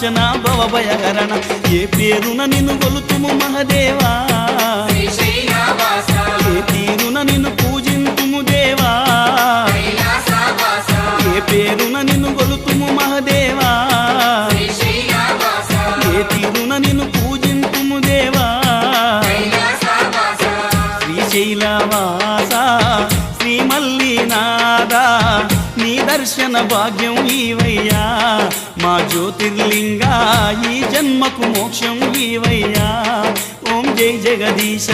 నాశన భవభయహరణ ఏ పేరున నిన్ను గొలుతుము మహదేవా ఏ తీరున నిన్ను పూజింతుము దేవా ఏ పేరున నిన్ను గొలుతుము మహదేవా ఏ తీరున నిన్ను పూజింతుము దేవా శ్రీశైలవాస శ్రీ మల్లినాథ నీ దర్శన భాగ్యం ఈవయ్యా మా జ్యోతిర్లింగా ఈ జన్మకు మోక్షం ఈవయ్యా ఓం జై జగదీశ